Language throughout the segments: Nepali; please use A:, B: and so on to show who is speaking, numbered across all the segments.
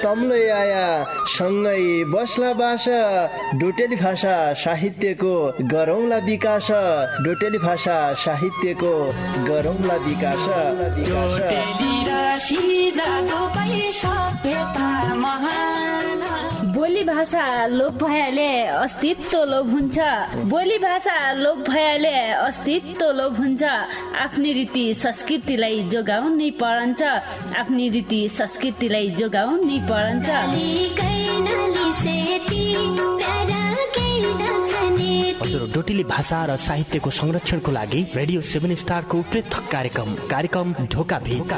A: तम्लै आया सँगै बस्ला बास डोटेली भाषा साहित्यको गरौँला विकास डोटेली भाषा साहित्यको गरौँला विकास
B: बोली भाषा लोप भएले अस्तित्व लोप हुन्छ बोली भाषा लोप भएले अस्तित्व लोप हुन्छ आफ्नै रीति संस्कृतिलाई जोगाउनै पर्छ आफ्नै रीति संस्कृतिलाई जोगाउनै पर्छ
C: हजुर डोटेली भाषा र साहित्यको संरक्षणको लागि रेडियो 7 स्टारको पृथक कार्यक्रम ढोका भेट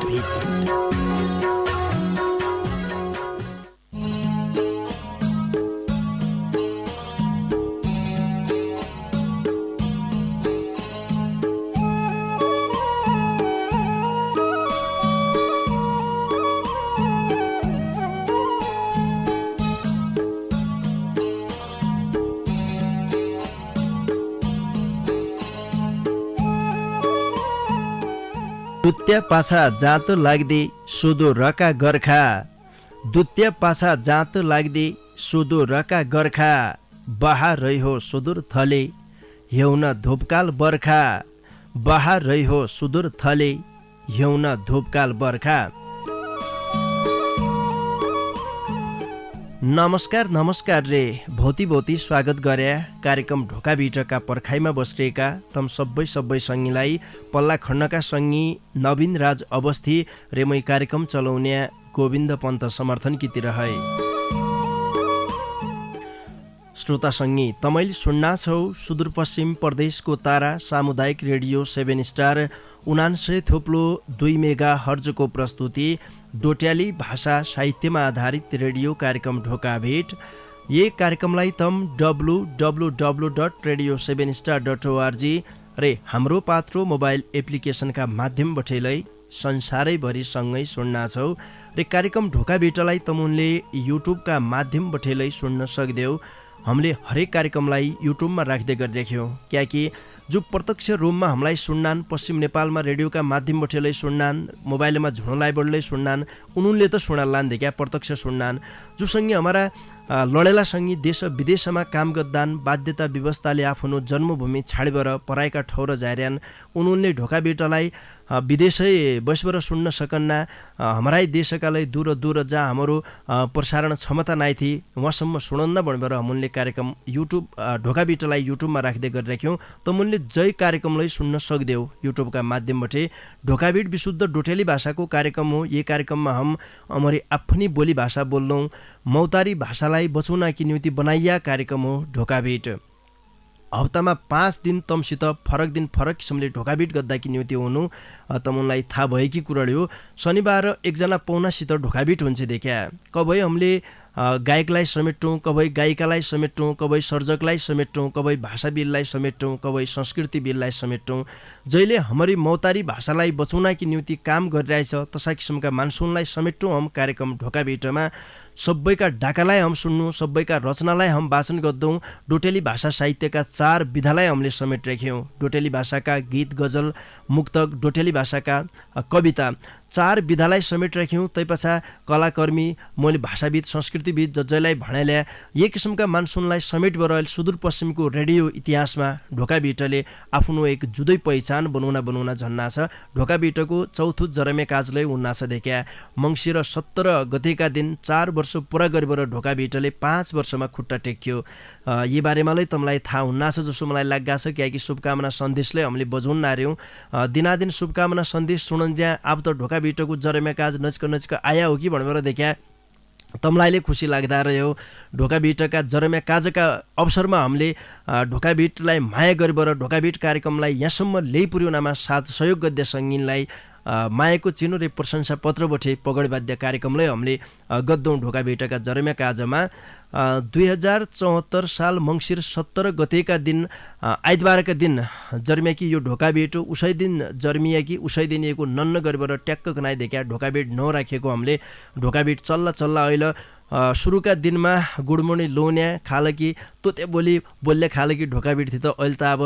A: दुत्या पाछा जाँतो लाग्दै सुदो रका गोर्खा दुत्या पाछा जाँतो लाग्दै सुदो रका गोर्खा बहार रह्यो सुदूर थले हेउन धोपकाल बर्खा बहार रह्यो सुदूर थले हेउन धोपकाल बर्खा। नमस्कार रे भौती स्वागत गरे कार्यक्रम ढोका भिटका पर्खाइमा बस्रेका तम सबै सङ्गीलाई पल्ला खण्डका सङ्गी नवीन राज अवस्थी रेमै कार्यक्रम चलाउने गोविन्द पन्त समर्थन कितिर है श्रोता सङ्गी तमैले सुन्ना छौ सुदूरपश्चिम प्रदेशको तारा सामुदायिक रेडियो 7 स्टार 99.2 मेगा हर्जको प्रस्तुति डोट्याली भाषा साहित्यमा आधारित रेडियो कार्यक्रम ढोका भेट। ये कार्यक्रमलाई तम www.radio7star.org रे हाम्रो पात्रो मोबाइल एप्लिकेसनका माध्यमबाट संसारैभरि सँगै सुन्न छौ रे कार्यक्रम ढोका भेटलाई तमुनले युट्युबका माध्यमबाट सुन्न सक्दैौ। हामीले हरेक कार्यक्रमलाई युट्युबमा राख्दै गरिराख्यौँ क्याकि जो प्रत्यक्ष रूपमा हामीलाई सुन्नान् पश्चिम नेपालमा रेडियोका माध्यमबाट सुन्नान् मोबाइलमा झुणलाइबाट सुन्नान् उनीहरूले त सुनालान् देखा प्रत्यक्ष सुन्नान् जोसँगै हमारा लडेला सँगै देश विदेशमा काम गर्दान बाध्यता व्यवस्थाले आफ्नो जन्मभूमि छाडेर पराएका ठाउँ जाइरहन् उनीहरूले ढोका बेटालाई विदेशै बसबाट सुन्न सकन्ना हमारै देशकालाई दूर जहाँ हाम्रो प्रसारण क्षमता नाइ थी वहाँसम्म सुनन्न भनेर हामीले कार्यक्रम युट्युब ढोका बेटालाई युट्युबमा राख्दै गरिराख्यौँ त मुनले जय कार्यक्रमलाई सुन्न सक्दैौ युट्युबका माध्यमबाट ढोका भेट विशुद्ध डोटेली भाषाको कार्यक्रम हो। ये कार्यक्रममा हम हमारी आफ्नी बोली भाषा बोल्छौँ मौतारी भाषालाई बचाउन कि निम्ति बनाइया कार्यक्रम हो ढोका भेट। हप्तामा 5 दिन तमसित फरक किसिमले ढोका भेट गर्दा कि निम्ति हुनु तमलाई थाहा भएकी कुरा हो। शनिबार एकजना पाहुनासित ढोका भेट हुन्छ देखा कबै हामीले गायकलाई समेट्यौँ कबै गायिकालाई समेट्यौँ कबै सर्जकलाई समेट्यौँ कबै भाषाविदलाई समेट्यौँ कबै संस्कृतिविदलाई समेट्यौँ जहिले हमारी मौतारी भाषालाई बचाउन कि निम्ति काम गरिरहेछ तसा किसिमका मान्छौँलाई समेट्यौँ हम कार्यक्रम ढोका भेटमा। सबैका डाकालाई हम सुन्नु सबैका रचनालाई हम वाचन गर्दौँ। डोटेली भाषा साहित्यका 4 विधालाई हामीले समेट राख्यौँ। डोटेली भाषाका गीत गजल मुक्तक डोटेली भाषाका कविता 4 विधालाई समेट राख्यौँ। तैपछा कलाकर्मी मैले भाषाविद संस्कृतिविद जजैलाई भणाइल्या यही किसिमका मान्छौँलाई समेट गरेर सुदूरपश्चिमको रेडियो इतिहासमा ढोका भेटले आफ्नो एक जुदै पहिचान बनाउन झन्ना छ। ढोका भेटको चौथो जरमे काजलाई उन्ना छ देखा मङ्सिर 17 गतेका दिन 4 वर्ष पुरा गरेर ढोका भेटले 5 वर्षमा खुट्टा टेक्यो। यी बारेमालाई तमलाई थाहा हुन्न छ जसो मलाई लाग्गा छ कियाकि शुभकामना सन्देशले हामीले बजाउन आर्यौँ दिनादिन शुभकामना सन्देश सुनन्ज्या अब त ढोका भेटको जरमे काज नजिक आया हो कि भनेर देखा तमलाईले खुसी लाग्दा रह्यो। ढोका भेटका जरम्या काजका अवसरमा हामीले ढोका भेटलाई माया गरेर ढोका भेट कार्यक्रमलाई यहाँसम्म ल्याइ पुर्याउनमा साथ सहयोग गद्य सङ्गीनलाई मायाको चिनो रे प्रशंसा पत्र बठे पगडवाद्य कार्यक्रमलाई हामीले गद्दौँ। ढोका भेटका जरम्या काजमा 2074 साल मङ्सिर 17 गतेका दिन आइतबारका दिन जर्मियाकी यो ढोका भेट उसै दिन जर्मिया कि उसै दिन यो नन्न गरेर ट्याक्क कनाइ देखा ढोका भेट नराखेको हामीले ढोका भेट चल्ला अहिले सुरुका दिनमा गुडमुडी लोन्या खालकी तोते बोल्ले खालकी ढोकाबिट थियो त अहिले त अब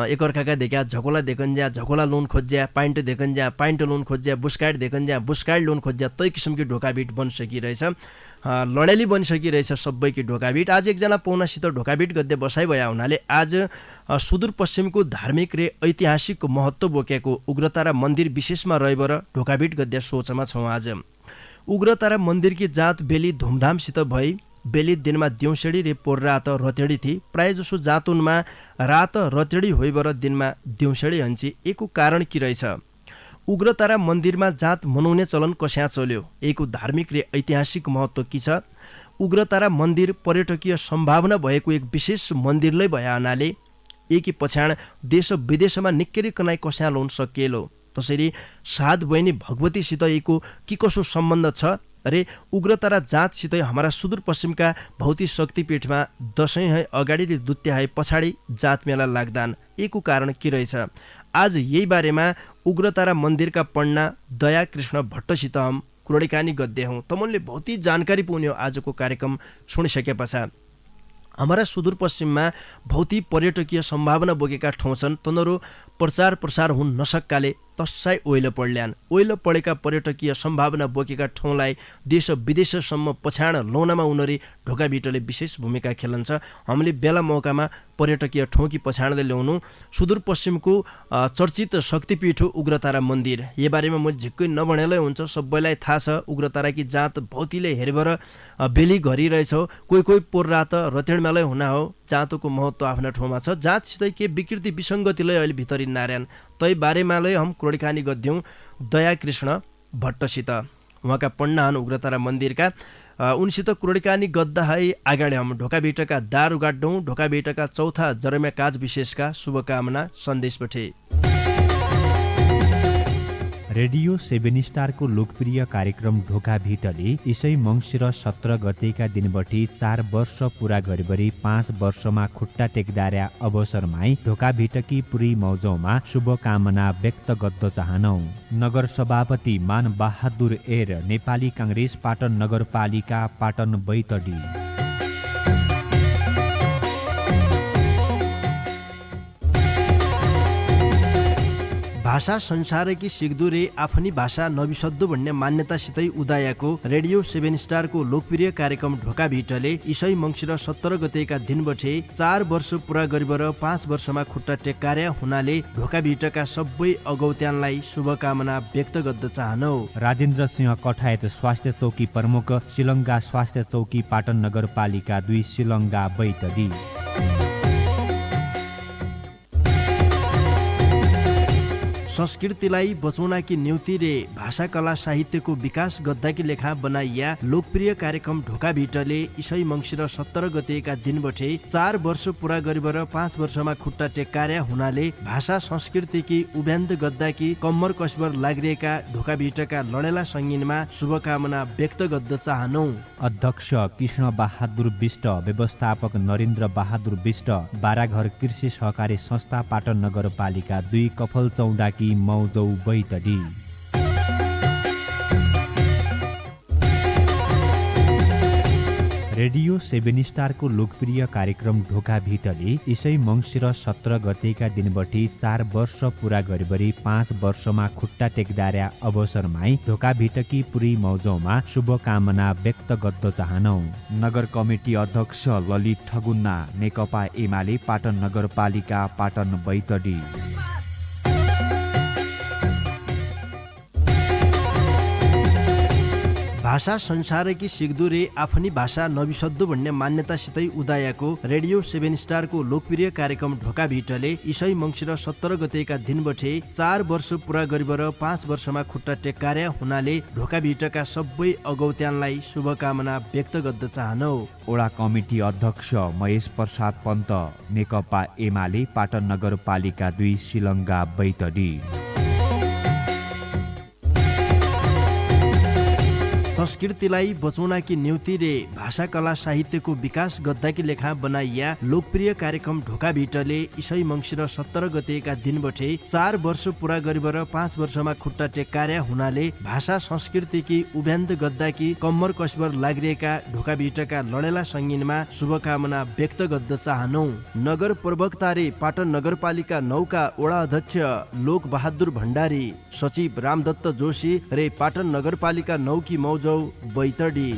A: एकअर्काका देखा झकोला देखन्ज्या झकोला लोन खोज्या पाइन्ट देखन्ज्या पाइन्ट लोन खोज्या बुस्काइट देखन्ज्या बुस्काइट लोन खोज्या तै किसिमकी ढोकाबिट बनिसकिरहेछ लडेली बनिसकिरहेछ सबैकी ढोकाबिट आज एकजना पाहुनासित ढोकाबिट गद्दै बसाइ भया हुनाले आज सुदूरपश्चिमको धार्मिक र ऐतिहासिक महत्त्व बोकेको उग्रतारा मन्दिर विशेषमा रहेबर ढोकाबिट गद्दै सोचमा छौँ आज उग्रतारा मन्दिरकी जात बेली धुमधामसित भई बेली दिनमा दिउँसेडी रे पोर रात रतेडी थी प्रायजसो जातुनमा रात रतेडी होइबर दिनमा दिउँसेडी हन्छी एकको कारण के रहेछ उग्रतारा मन्दिरमा जात मनाउने चलन कस्या चल्यो एकको धार्मिक र ऐतिहासिक महत्त्व के छ उग्रतारा मन्दिर पर्यटकीय सम्भावना भएको एक विशेष मन्दिरले भए हुनाले एकी पछाड देश विदेशमा निक्केरी कनाइ कस्या लोन सकिएलो त्यसरी साध बहिनी भगवतीसित एको के कसो सम्बन्ध छ रे उग्रतारा जातसितै हाम्रा सुदूरपश्चिमका भौतिक शक्तिपीठमा दशैँ है अगाडि र दुत्य है पछाडि जात मेला लाग्दान एको कारण के रहेछ आज यही बारेमा उग्रतारा मन्दिरका पण्डा दया कृष्ण भट्टसित हम कुराकानी गद्दै हौँ तमनले बहुतै जानकारी पाउनु आजको कार्यक्रम सुनिसके पछाडि हाम्रा सुदूरपश्चिममा भौतिक पर्यटकीय सम्भावना बोकेका ठाउँ छन् तनरो प्रचार प्रसार हुन नसक्काले तस्साई ओइलो पढ्ल्यान् ओइलो पढेका पर्यटकीय सम्भावना बोकेका ठाउँलाई देश विदेशसम्म पछाड लौनामा उनरी ढोकाबिटले विशेष भूमिका खेलन्छ हामीले बेला मौकामा पर्यटकीय ठाउँकी पछाड्दै ल्याउनु सुदूरपश्चिमको चर्चित शक्तिपीठ उग्रतारा मन्दिर यो बारेमा म झिक्कै नभनेलै हुन्छ सबैलाई थाहा छ उग्रताराकी जात भौतिले हेरेर बेली गरिरहेछौ कोही कोही पोर रात रतेडमेलै हुना हो जातको महत्त्व आफ्ना ठाउँमा छ जातसितै के विकृति विसङ्गतिलाई अहिले भित्री नारायण तै बारेमालै हम कुराकानी गद्यौँ दया कृष्ण भट्टसित उहाँका पण्डा हुन् उग्रतारा मन्दिरका उनसित कुराकानी गद्दा है अगाडि हम ढोकाबिटका दार उगाड्यौँ ढोकाबिटका चौथा जरम्या काज विशेषका शुभकामना सन्देश पठे
D: रेडियो 7 स्टारको लोकप्रिय कार्यक्रम ढोका भिटले इसै मङ्सिर 17 गतेका दिनबटी 4 वर्ष पुरा गरेबरी 5 वर्षमा खुट्टा टेक्दार्या अवसरमै ढोका भिटकी पुरी मौजौमा शुभकामना व्यक्त गर्न चाहनौ नगर सभापति मान बहादुर एर नेपाली काङ्ग्रेस पाटन नगरपालिका पाटन बैतडी
A: भाषा संसारकी सिक्दुरे आफ्नी भाषा नबिसद्दो भन्ने मान्यतासितै उदायाको रेडियो 7 स्टारको लोकप्रिय कार्यक्रम ढोका भिटले इसै मङ्सिर 17 गतेका दिनबटे 4 वर्ष पुरा गरिबर 5 वर्षमा खुट्टा टेक्कार्या हुनाले ढोका भिटका सबै अगौत्यानलाई शुभकामना व्यक्त गर्न चाहनौ
D: राजेन्द्र सिंह कठायत स्वास्थ्य चौकी प्रमुख शिलङ्गा स्वास्थ्य चौकी पाटन नगरपालिका 2 शिलङ्गा बैतडी
A: संस्कृतिलाई बचाउनाकी निम्ति रे भाषा कला साहित्यको विकास गद्दाकी लेखा बनाइया लोकप्रिय कार्यक्रम ढोका भिटले इसै मङ्सिर 17 गतेका दिनबटे 4 वर्ष पुरा गरिबर 5 वर्षमा खुट्टा टेक्कार्या हुनाले भाषा संस्कृतिकी उभ्यान्त गद्दाकी कम्मर कसबर लाग्रिएका ढोका भिटका लडेला सङ्गीनमा शुभकामना व्यक्त गर्न चाहनौ
D: अध्यक्ष कृष्ण बहादुर विष्ट व्यवस्थापक नरेन्द्र बहादुर विष्ट बाराघर कृषि सहकारी संस्था पाटन नगरपालिका 2 कफल चौडाकी मौजौ बैतडी रेडियो 7 स्टारको लोकप्रिय कार्यक्रम ढोका भिटले इसै मङ्सिर 17 गतेका दिनबटी 4 वर्ष पुरा गरेबरी 5 वर्षमा खुट्टा टेक्दार्या अवसरमै ढोका भिटकी पुरी मौजौमा शुभकामना व्यक्त गर्न चाहनौ नगर कमिटी अध्यक्ष ललित ठगुन्ना नेकपा एमाले पाटन नगरपालिका पाटन बैतडी
A: भाषा संसारकी सिक्दुरे आफ्नी भाषा नबिसद्दो भन्ने मान्यतासितै उदायाको रेडियो 7 स्टारको लोकप्रिय कार्यक्रम ढोका भिटले इसै मङ्सिर 17 गतेका दिनबटे 4 वर्ष पुरा गरिबर 5 वर्षमा खुट्टा टेक्कार्या हुनाले ढोका भिटका सबै अगौत्यानलाई शुभकामना व्यक्त गर्न चाहनौ
D: ओडा कमिटी अध्यक्ष महेश प्रसाद पन्त नेकपा एमाले पाटन नगरपालिका 2 शिलङ्गा बैतडी
A: संस्कृतिलाई बचाउनाकी न्युति रे भाषा कला साहित्यको विकास गद्दाकी लेखा बनाइया लोकप्रिय कार्यक्रम ढोकाभिटले इसाई मङ्सिर 17 गतेका दिनबटे 4 वर्ष पुरा गरिबर 5 वर्षमा खुट्टा टेक्कार्या हुनाले भाषा संस्कृतिकी उभ्यान्त गद्दाकी कम्मर कसबर लाग्रिएका ढोकाभिटका लडेला सङ्गीनमा शुभकामना व्यक्त गद्द चाहनौ। नगर प्रवक्ता रे पाटन नगरपालिका 9 का वडा अध्यक्ष लोक बहादुर भण्डारी, सचिव रामदत्त जोशी रे पाटन नगरपालिका 9 की मौजौ बैतडी।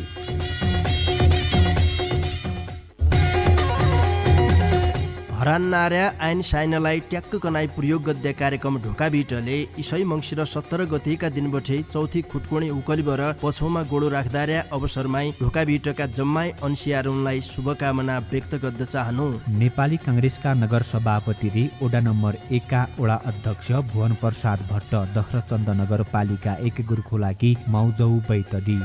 A: हरान्नार्या आइन साइनलाई ट्याक्क कनाई प्रयोग गद्या कार्यक्रम ढोकाभिटले इसाई मङ्सिर 17 गतेका दिनबटे चौथी खुटकोणी उकलिबर पछौमा गोडो राख्दार्या अवसरमाई ढोकाभिटका जम्माई अन्सियारुनलाई शुभकामना व्यक्त गद्द चाहनु।
D: नेपाली काङ्ग्रेसका नगर सभापति रे ओडा नम्बर 1 का वडा अध्यक्ष भुवन प्रसाद भट्ट दख्रचन्द नगरपालिका 1 गुरुखोलाकी मौजौ बैतडी।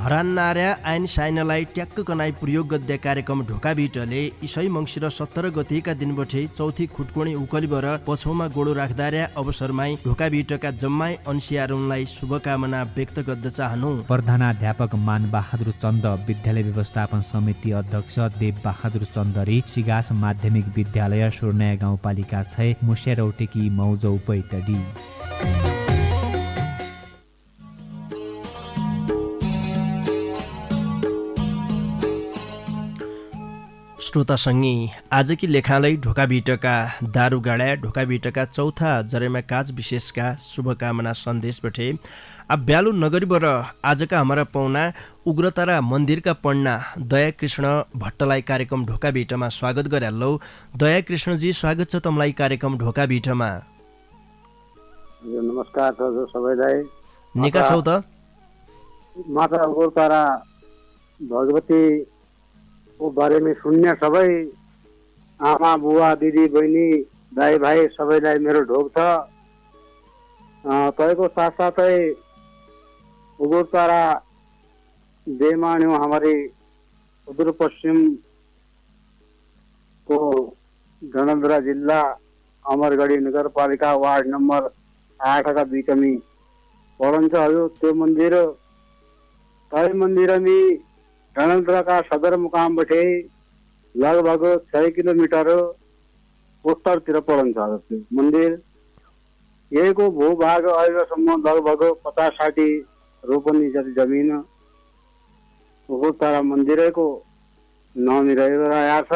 A: हरान्नार्या आइन साइनलाई ट्याक्क कनाई प्रयोग गद्या कार्यक्रम ढोकाभिटले इसाई मङ्सिर 17 गतेका दिनबटे चौथी खुटकोणी उकलिबर पछौमा गोडो राख्दार्या अवसरमाई ढोकाभिटका जम्माई अन्सियारुनलाई शुभकामना व्यक्त गद्द चाहनु।
D: प्रधानाध्यापक मान बहादुर चन्द, विद्यालय व्यवस्थापन समिति अध्यक्ष देव बहादुर चन्दरी, सिगास माध्यमिक विद्यालय सुर्नया गाउँपालिका 6 मुस्यारौटेकी मौजौ बैतडी।
A: श्रोता सङ्गी आजकी लेखालाई ढोकाभिटका दारुगाडा ढोकाभिटका चौथा जरेमा काज विशेषका शुभकामना सन्देश बटे ब्यालु नगरीबर आजका हमारा पौना उग्रतारा मन्दिरका पण्डा दया कृष्ण भट्टलाई कार्यक्रम ढोकाभिटमा स्वागत गराल्लौ। दया कृष्णजी स्वागत छ तमलाई कार्यक्रम ढोकाभिटमा।
E: नमस्कार छ सबैलाई।
A: निका छौ त?
E: माता उग्रतारा भगवती को बारेमा सुन्ने सबै आमा बुवा दिदी बहिनी दाइ भाइ सबैलाई मेरो ढोक छ। तपाईँको साथसाथै उग्रतारा देमान्यो हमारी सुदूर पश्चिम को डनलधुरा जिल्ला अमरगढी नगरपालिका वार्ड नम्बर 8 का बिचमी पर्छ। हजुर त्यो मन्दिर तै मन्दिरमी डनलधुरा का सदर मुकाम बटे लगभग 6 किलोमिटर उत्तरतिर पर्छ मन्दिर। यहीको भूभाग अहिलेसम्म लगभग 50-60 रोपनी जति जमिन उग्रतारा मन्दिरको नामि रहेको छ।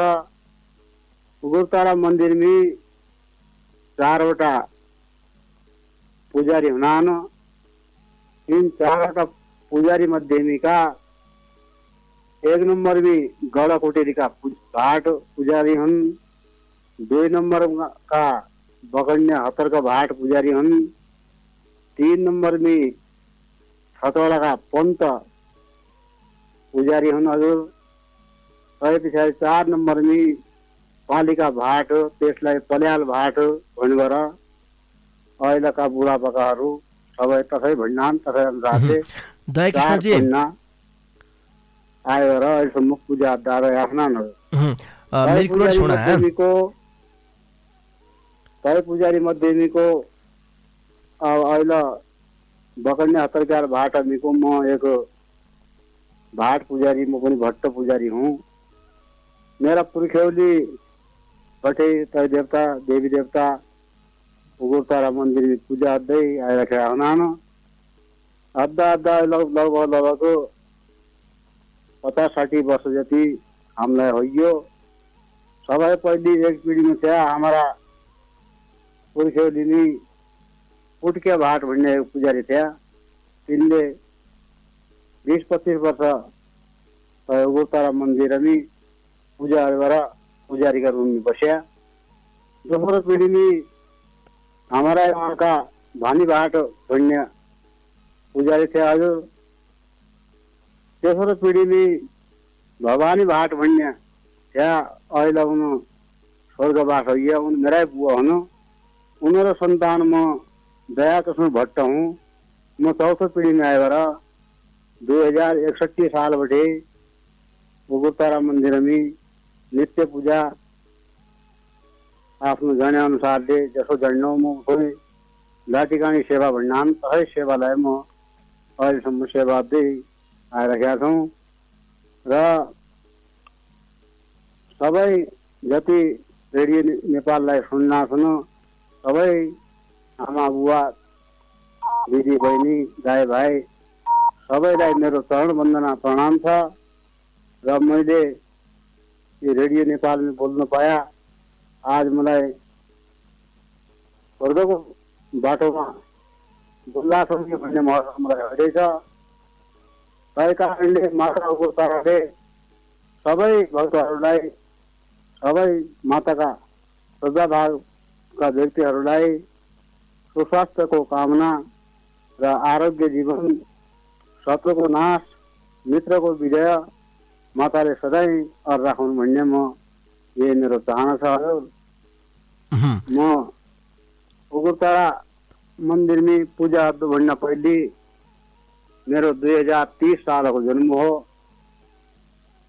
E: उग्रतारा मन्दिरमी 4वटा पुजारी हुनान। इन 4वटा पुजारी मध्येमीका 1 नंबर में गौड़ा कोटेरी का भाट पुजारी हुन्। 2 नंबर का बगन्या हतर का भाट पुजारी हुन्। 3 नंबर में छतवाड़ा का पंत पुजारी हुन्। हजुर तै पछाडि 4 नंबर में पालिका भाट, त्यसलाई पल्याल भाट भन्नुभएर अहिलेका बुढापाकाहरू सबै तसै भन्नान् तसै अनुसारले
A: दया कृष्णजी
E: आएर अहिलेसम्म पूजा आधार आफ्ना
A: मेरी कुरा सुना। तै पुजारी मध्येमीको अहिले बकन्या हतरकार भाट अमीको म एक भाट पुजारी, म पनि भट्ट पुजारी हूँ। मेरा पुर्ख्यौली बटे तै देवता देवी देवता उग्रतारा मन्दिर में पूजा अद्दै आइराखेका हुनान। अद्दा लगभग 50-60 वर्ष जति हामीलाई होइयो। सबै पहिले एक पिँढीमा थियो हाम्रा पुर्ख्यौली पुटके भाट भन्ने एक पुजारी थिए। तिनले 20-25 वर्ष उग्रतारा मन्दिरमी पूजा गरेर पुजारीका रूपमा बस्या। दोस्रो पिँढीमा हमारा यहाँ का भानी भाट भन्ने पुजारी थिए। हजुर तेस्रो पिँढी में भवानी भाट भन्ने थिए। अहिले उनी स्वर्गवास होइए। उनी मेरै बुवा हुनु। उनीहरू सन्तान म दयाकृष्ण भट्ट हूँ। म चौथो पिँढी में आएर 2061 सालबटे उग्रतारा मन्दिर में नित्य पूजा
E: आफ्नो जाने अनुसारले जसो जान्नु म उठोइ लाटिकाणी सेवा भन्ने अन्तै सेवालाई म अहिलेसम्म सेवा दिई आइरहेका छौँ र सबै जति रेडियो नेपाललाई सुन्न सबै आमा बुवा दिदी बहिनी दाइ भाइ सबैलाई मेरो चरण वन्दना प्रणाम छ र मैले यो रेडियो नेपालमा बोल्न पाया आज मलाई स्वर्गको बाटोमा बोल्ला छ भन्ने महसुस मलाई हुँदैछ। त्यही कारणले माता उग्रताराले सबै भक्तहरूलाई सबै माताका श्रद्धाभावका व्यक्तिहरूलाई सुस्वास्थ्यको कामना र आरोग्य जीवन, शत्रुको नाश, मित्रको विजय माताले सधैँ अर राखुन् भन्ने म यही मेरो चाहना छ। हजुर म उग्रतारा मन्दिरमा पूजा भन्दा पहिले मेरो 2030 सालको जन्म हो।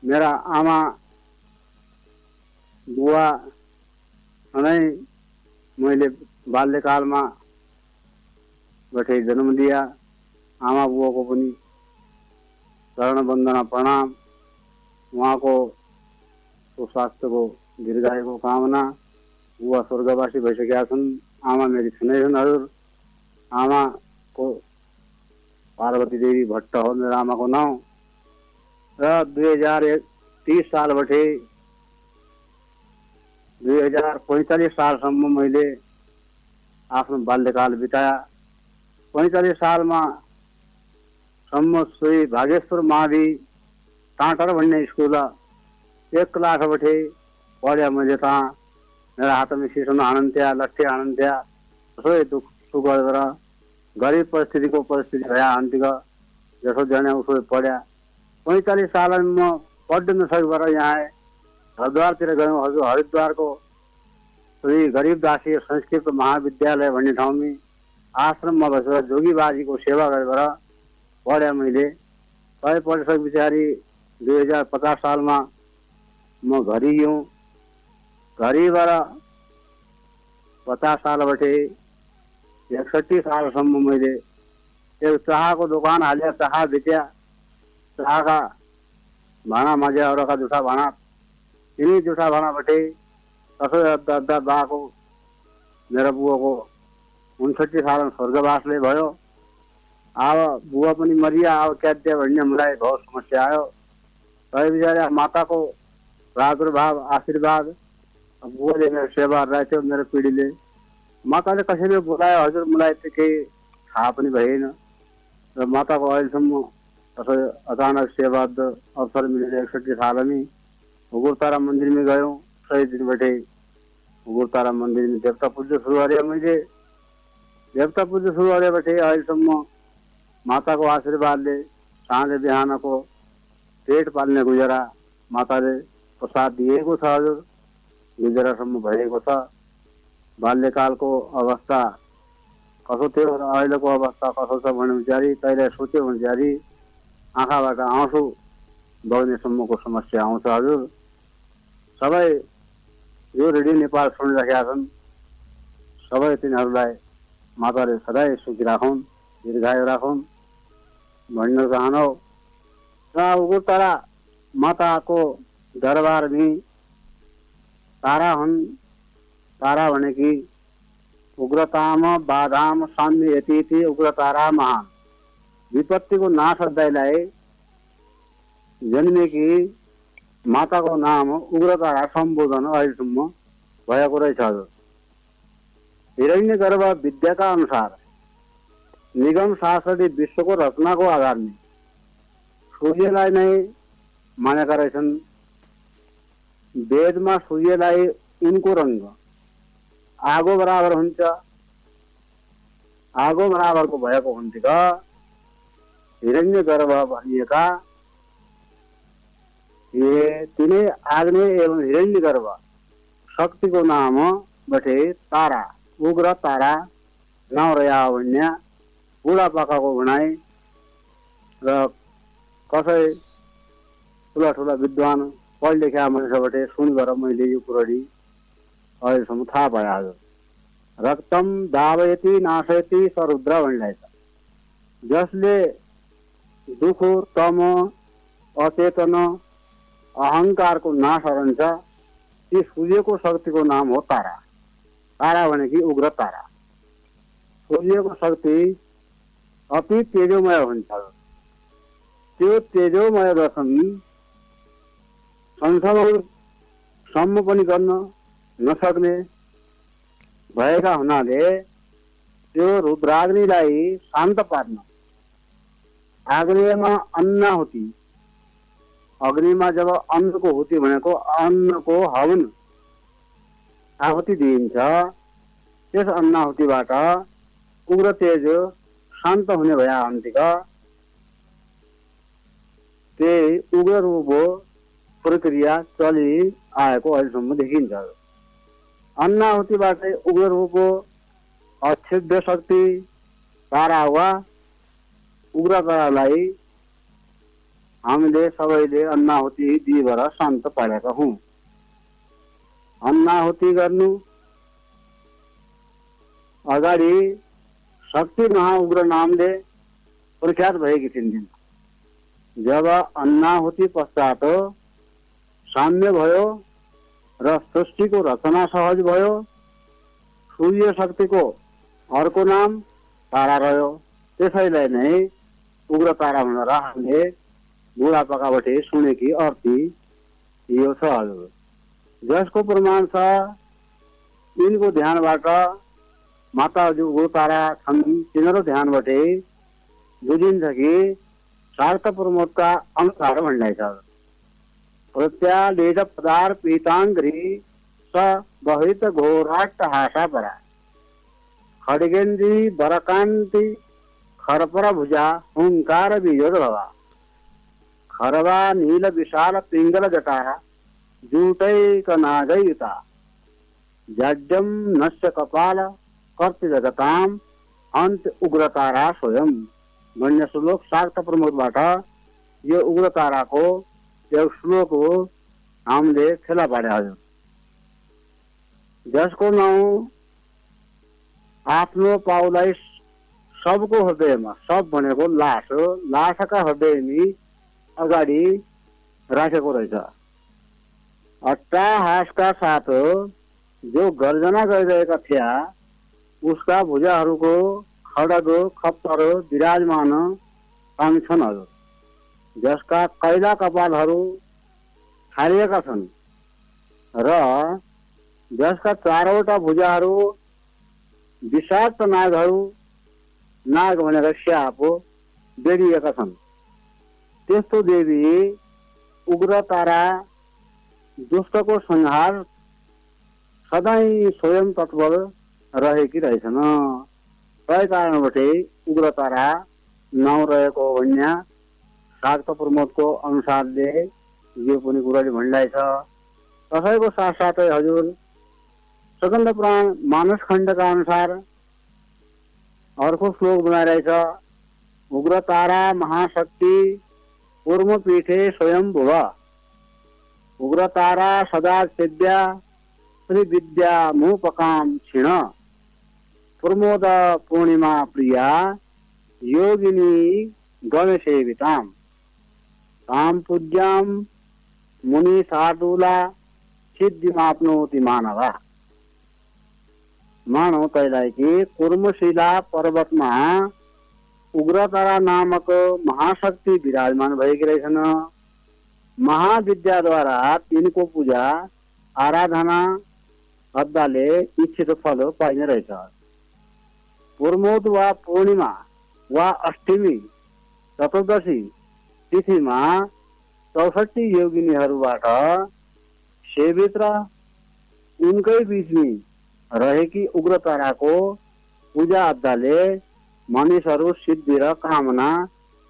E: मेरा आमा बुवा नै मैले बाल्यकालमा बैठे जन्म दिया। आमा बुवा को पनि चरण वन्दना प्रणाम, उहाँको सुस्वास्थ्यको दीर्घायुको कामना। बुवा स्वर्गवासी भइसकेका छन्, आमा मेरी छुनै छन्। हजुर आमाको पार्वती देवी भट्ट हो मेरो आमाको नाउँ र 2030 सालबाट 2045 सालसम्म मैले आफ्नो बाल्यकाल बिताया। 45 सालमा सम्म श्री भागेश्वर मावि टाँटर भन्ने स्कुल 1 क्लासबाट पढ्या मैले। तहाँ मेरा हातमा सिसो हाणन्थ्या, लट्ठी हाणन्थ्या, सबै दुख सुख गरेर गरिब परिस्थिति भया अन्तिक जसो जाने उसो पढ्या। 45 सालमा म पढ्न नसकेर यहाँ आएँ। हरिद्वारतिर गयौँ। हजुर हरिद्वारको श्री गरिबदासी संस्कृत महाविद्यालय भन्ने ठाउँमा आश्रममा बसेर जोगी बाजीको सेवा गरेर पढ्या मैले। सबै पढिसके पछाडि 2050 सालमा म घरि गयौँ। घरिबाट 50 सालबाट 61 सालसम्म मैले एक चाहको दोकान हाल्या, चाह बेच्या। चाहका भाँडा माझ्या, अरूका जुठा भाँडा, तिनी जुठा भाँडाबाट कसो अद्धा बाको मेरो बुवाको 59 सालमा स्वर्गवासले भयो। अब बुवा पनि मरिया, अब क्याद्य भन्ने मलाई बहुत समस्या आयो। तै बिचारा माताको प्रादुर्भाव आशीर्वाद बुवाले मेरो सेवा रहेथ्यो। मेरो पिँढीले माताले कसैले बोलायो हजुर, मलाई त केही थाहा पनि भएन र माताको अहिलेसम्म कसै अचानक सेवा अवसर मिलेर 61 सालमा उग्रतारा मन्दिरमा गयौँ। सही दिनबाट उग्रतारा मन्दिरमा देवता पूजा सुरु गरे। मैले देवता पूजा सुरु गरेबाट अहिलेसम्म माताको आशीर्वादले साँझ बिहानको पेट पाल्ने गुजारा माताले प्रसाद दिएको छ। हजुर गुजारासम्म भएको छ। बाल्यकालको अवस्था कसो थियो र अहिलेको अवस्था कसो छ भन्ने विचारी तैँले सोच्यो भने विचारी आँखाबाट आँसु बग्नेसम्मको समस्या आउँछ। हजुर सबै यो रेडियो नेपाल सुनिरहेका छन्, सबै तिनीहरूलाई माताले सधैँ सुखी राखुन्, दीर्घायु राखुन् भन्न चाहनु। र उग्रतारा माताको दरबारमी तारा हुन्। तारा भनेकी उग्रताम बाधाम साम्य यति उग्रतारा महान। विपत्तिको नाश अध्यायलाई जन्मेकी माताको नाम उग्रतारा सम्बोधन अहिलेसम्म भएको रहेछ। हिरण्य गर्भ विद्याका अनुसार निगम शास्त्रले विश्वको रचनाको आधारमा सूर्यलाई नै मानेका रहेछन्। वेदमा सूर्यलाई उनको रंग आगो बराबर हुन्छ। आगो बराबरको भएको हुन्थ्यो हिरण्य गर्भ भनिएका तिनै आग्नेय एवं हिरण्य गर्भ शक्तिको नाम बटे तारा उग्र तारा नाउँ रह्या भन्ने बुढापाकाको भनाइ र कसै ठुला ठुला विद्वान पढ लेखा मानिसबाट सुन गरेर मैले यो कुरोडी अहिलेसम्म थाहा भयो। आज रक्तम दावयति नाशयति स रुद्र भन्ने छ। जसले दुख, तम, अचेतन, अहङ्कारको नाश गरन्छ ती सूर्यको शक्तिको नाम हो तारा। तारा भनेको उग्र तारा। सूर्यको शक्ति अति तेजोमय हुन्छ। त्यो तेजोमय दर्शन संसारसम्म पनि गर्न नसक्ने भएका हुनाले त्यो रुद्राग्निलाई शान्त पार्न अग्निमा अन्नाहुति, अग्निमा जब अन्नको हुति भनेको अन्नको हवन आहुति दिइन्छ, त्यस अन्नाहुतिबाट उग्र तेज शान्त हुने भए अन्तिक त्यही उग्र रूप प्रक्रिया चलि आएको अहिलेसम्म देखिन्छ। अन्नाहुतिबाटै उग्र रूप अक्षुद्ध शक्ति तारा वा उग्र तारालाई हामीले सबैले अन्नाहुति दिएर शान्त पारेका हौँ। अन्नाहुति गर्नु अगाडि शक्ति महाउग्र नामले प्रख्यात भएकी थिइन्। जब अन्नाहुति पश्चात साम्य भयो र सृष्टिको रचना सहज भयो, सूर्य शक्तिको अर्को नाम तारा रह्यो। त्यसैलाई नै उग्र तारा भनेर हामीले बुढापाकाबाट सुनेकी अर्थी यो छ हजुर। जसको प्रमाण छ यिनको ध्यानबाट माताजुको तारा छन्, तिनीहरू ध्यानबाट बुझिन्छ कि शाक्त प्रमोदका अनुसार भन्ने छ। प्रत्यालेज पदार पीतांग्री स बहित घोराट हासा परा खड्गेन्द्री बरकांति खरपर भुजा हुंकार बीजोद भवा खरवा नील विशाल पिंगल जटा जूटैक नागयुता जाड्यम नश्य कपाल कर्त जगताम अंत उग्रतारा स्वयं भन्ने श्लोक शाक्त प्रमोदबाट यो उग्रताराको यो श्लोक हो हामीले फेला पारे हजुर। जसको नाउँ आफ्नो पाउलाई सबको हृदयमा, सब भनेको लास हो, लासका हृदयमी अगाडि राखेको रहेछ। अट्टाहासका साथ जो गर्जना गरिरहेका थिए उसका भुजाहरूको खड्ग खप्तर विराजमान पाइन्छन् हजुर। जसका कैला कपालहरू छारिएका छन् र जसका चारवटा भुजाहरू विषाक्त नागहरू, नाग भनेर स्याप बेरिएका छन्, त्यस्तो देवी उग्र तारा दुष्टको संहार सधैँ स्वयं तत्पर रहेकी रहेछन्। तै कारणबाट उग्र तारा नाउँ रहेको भन्ने शाक्त प्रमोदको अनुसारले यो पनि कुराले भनिरहेछ। कसैको साथसाथै हजुर स्कन्द पुराण मानस खण्डका अनुसार अर्को श्लोक बनाइरहेछ। उग्र तारा महाशक्ति पूर्व पीठे स्वयं भुव उग्र तारा सदा सेव्या श्री विद्या मुपकाम क्षीण प्रमोद पूर्णिमा प्रिया योगिनी गणसेविताम ताम पूज्याम मुनि साधुला सिद्धिमाप्नोति मानवा। मानव तैलाई कि कुर्मशिला पर्वतमा उग्रतारा नामक महाशक्ति विराजमान भएकी रहेछन्। महाविद्याद्वारा तिनको पूजा आराधना गर्दाले इच्छित फल पाइने रहेछ। पूर्णोद वा पूर्णिमा वा अष्टमी चतुर्दशी तिथिमा 64 योगिनीहरूबाट सेवित र उनकै बीचमी रहेकी उग्रताराको पूजा अद्दाले मानिसहरू सिद्धि र कामना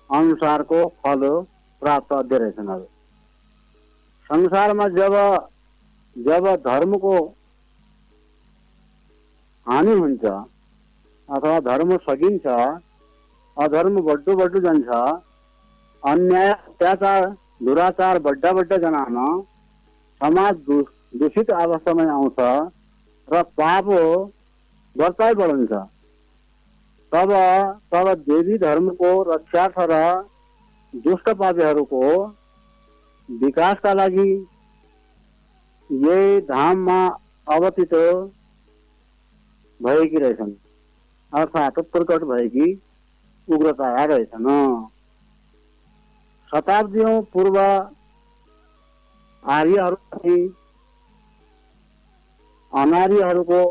E: अनुसारको फल प्राप्त हुँदै रहेछन्। संसारमा जब धर्मको हानि हुन्छ अथवा धर्म सकिन्छ, अधर्म बढ्दो जान्छ, अन्याय अत्याचार दुराचार बड्डा जनान समाज दूषित अवस्थामा आउँछ, र पाप बढ्दै बढन्छ। तब तब देवी धर्मको रक्षार्थ र दुष्ट पापीहरूको विकासका लागि यही धाममा अवतीत भएकी रहेछन्, अर्थात् प्रकट भएकी उग्रतारा रहेछन्। शताब्दीौं पूर्व आर्यहरूमाथि अनार्यहरूको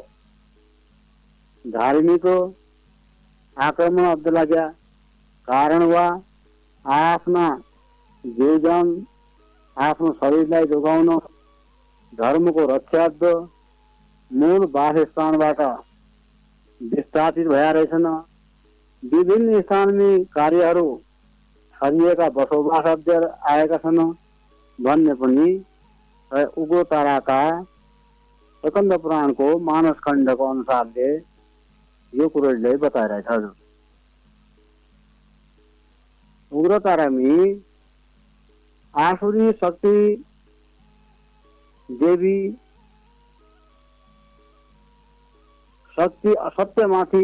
E: धार्मिक आक्रमण अब्दुल्लाका कारण वा आफ्ना जीवजन आफ्नो शरीरलाई जोगाउन धर्मको रक्षार्थ मूल वासस्थानबाट विस्थापित भएका रहेछन्। विभिन्न स्थानमा कार्यहरू छरिएका बसोबास अध्यय आएका छन् भन्ने पनि उग्रताराका स्कन्द पुराणको मानस खण्डको अनुसारले यो कुरोले बताइरहेछ। हजुर, उग्रतारामी आसुरी शक्ति देवी शक्ति असत्यमाथि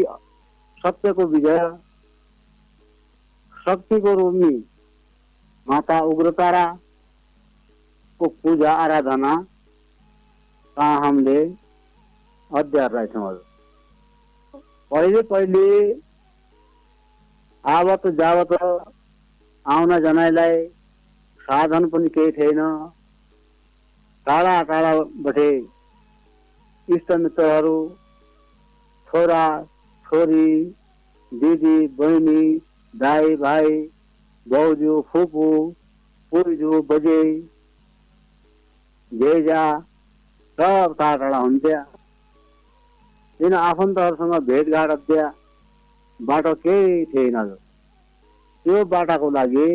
E: सत्यको विजय, शक्तिको रूपमी माता उग्रतारा को पूजा आराधना कहाँ हामीले अध्ययन रहेछौँ। पहिले पहिले आवत जावत आउन जनाइलाई साधन पनि केही थिएन। टाढा टाढाबाटै इष्टमित्रहरू, छोरा छोरी, दिदी बहिनी, दाई भाइ, भाउजू, फुपू, पुइजू, बजे, जेजा सब टाढा टाढा हुन्थ्या। किन आफन्तहरूसँग भेटघाट अध्यय बाटो केही थिएन। त्यो बाटाको लागि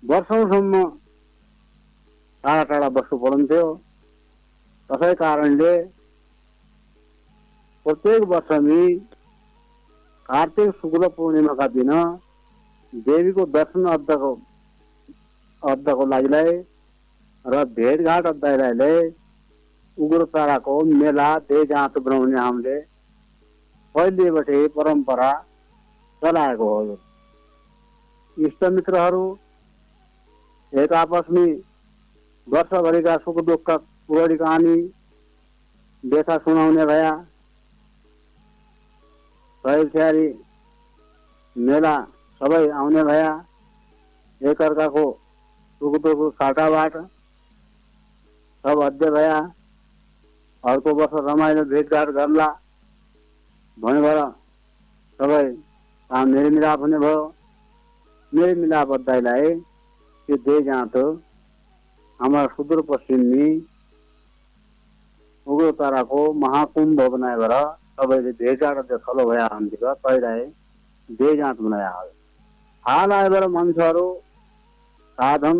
E: वर्षौंसम्म टाढा टाढा बस्नु पर्न्थ्यो। त्यसै कारणले प्रत्येक वर्षमी कार्तिक शुक्ल पूर्णिमाका दिन देवीको दर्शन अब्दको लागिलाई र भेटघाट अध्यायलाई उग्रताराको मेला देजाँत बनाउने हामीले पहिलेबाटै परम्परा चलाएको हो। इष्टमित्रहरू एक आपसमी वर्षभरिका सुख दुःख पुराणी कहानी व्यथा सुनाउने भया। सयस्यारी मेला सबै आउने भया। एकअर्काको सुख दुःख साटाबाट सब अध्यय भया। अर्को वर्ष रमाइलो भेटघाट गर्ला भनेर सबै काम मेलमिलाप हुने भयो। मेलमिलाप अध्यायलाई त्यो दे जाँतो हाम्रो सुदूरपश्चिमी उग्रताराको महाकुम्भ बनाएर सबैले भेटघाट अध्यय थलो भया हुन्थ्यो। तैलाई दे जाँत बनाया। हाल आएर मान्छेहरू साधन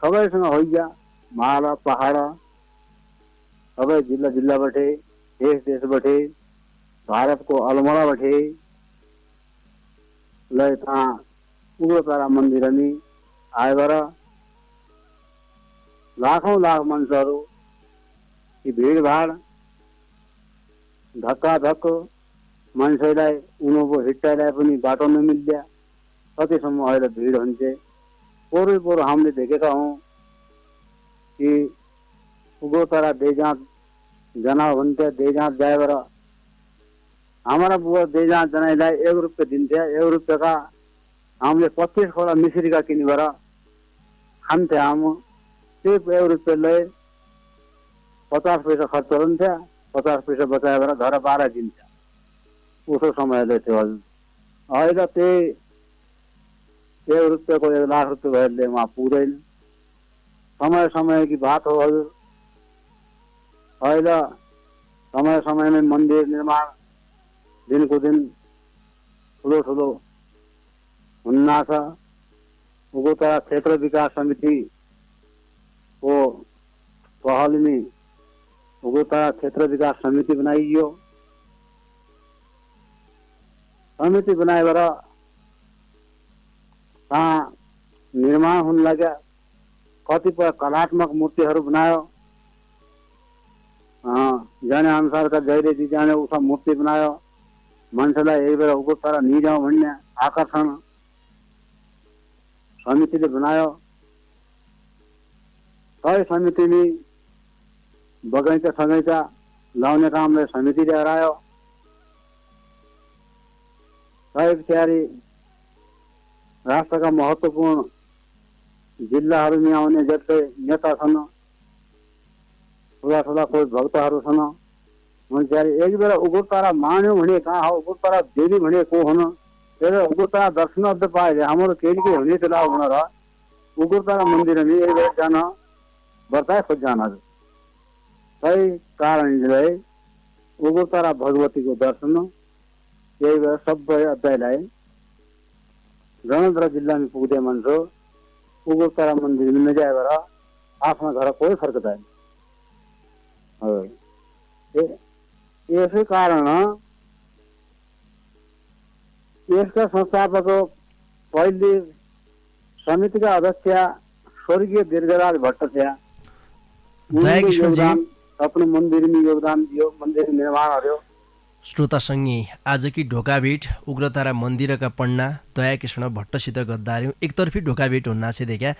E: सबैसँग होइया, माल पहाड सबै जिल्ला जिल्लाबाटै, देश देशबाटै, भारतको अलमोडाबाटै लै त्यहाँ उग्रतारा मन्दिरमी आएर लाखौं लाख मान्छेहरू भिडभाड धक्काधक्क मान्छेलाई उनीहरूको हिट्टाइलाई पनि बाटो नमिल्ल्या कतिसम्म अहिले भिड हुन्थे। पोहोर हामीले देखेका हौँ कि उग्रतारा देजाँत जना हुन्थ्यो। देजाँत जाएर हमारा बुवा देजाँत जनाइलाई 1 रुपियाँ दिन्थ्यो। 1 रुपियाँ का हामीले 25 खोला मिश्री का किनेर खान्थे। हम त्यो 1 रुपियाँले 50 पैसा खर्च हुन्थ्यो। 50 पैसा बचाएर घर 12 दिन्थ्यो। उसो समयले थियो। अहिले त्यही 1 रुपियाँ को 1 लाख रुपियाँ भएरले वहाँ पुग्दैन। समय समय की बात हो। हजुर, अहिले समय समयमै मन्दिर निर्माण दिनको दिन ठुलो ठुलो हुन्ना छ। उग्रतारा क्षेत्र विकास समिति को पहलमी उग्रतारा क्षेत्र विकास समिति बनाइयो। समिति बनाएर कहाँ निर्माण हुन लाग्या। कतिपय कलात्मक मूर्तिहरू बनायो जाने अनुसारका जहिले जाने उसमा मूर्ति बनायो मान्छेलाई यही बेला उको तर निजाउँ भन्ने आकर्षण समितिले बनायो। सबै समितिले बगैँचा सगैँचा लाउने कामले समितिले हरायो। सबै तयारी राष्ट्रका महत्त्वपूर्ण जिल्लाहरूमा आउने जस्तै नेता छन्, ठुला ठुला कोही भक्तहरू छन्, मान्छेहरू एक बेला उग्रतारा मान्यो भने कहाँ हो, उग्रतारा देवी भने को हुन, त्यसले उग्रतारा दर्शन अझ पाए हाम्रो केही हुने त्यो लाभ हुन र उग्रतारा मन्दिरमा एक बेला जान वर्ताए खोज जान सही कारणले उग्रतारा भगवतीको दर्शन यही बेला सबै अध्यायलाई गणतन्त्र जिल्लामा पुग्दै मान्छे उग्रतारा मन्दिरमा नजाएर आफ्नो घर कोही फर्कदैन। यसै कारण यसका संस्थापक पहिले समितिका अध्यक्ष स्वर्गीय दीर्घराज भट्ट थिए। आफ्नो मन्दिरमा योगदान दियो, मन्दिर निर्माण गर्यो।
A: श्रोतासँगै आजकी ढोकाभेट उग्रतारा मन्दिरका पन्ना दयाकृष्ण भट्टसित गद्दार्यौँ। एकतर्फी ढोकाभेट हुन्नाछे देखा